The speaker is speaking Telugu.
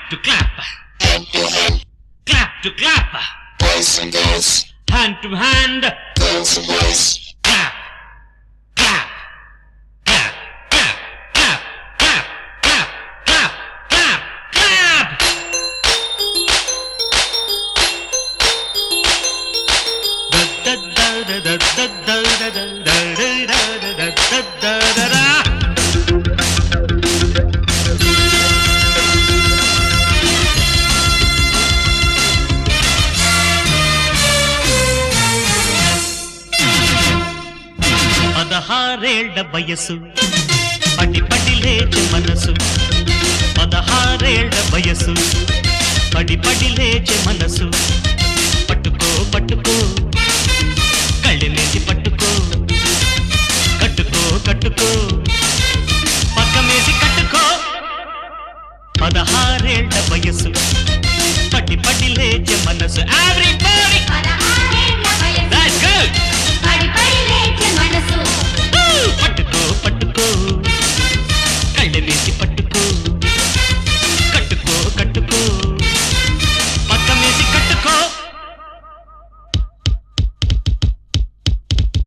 to clap, hand to hand, clap to clap, boys and girls, hand to hand, girls and boys, clap, clap, clap, clap, clap, clap, clap, clap, clap, clap. పదహారేళ్ల వయసు పడి పడి లేచే మనసు, పదహారేళ్ల వయసు పడి పడి లేచే మనసు. పట్టుకో పట్టుకో కళ్ళెనేసి పట్టుకో, కట్టుకో కట్టుకో పక్కమేసి కట్టుకో. పదహారేళ్ల వయసు పడి పడి లేచే మనసు. Everybody!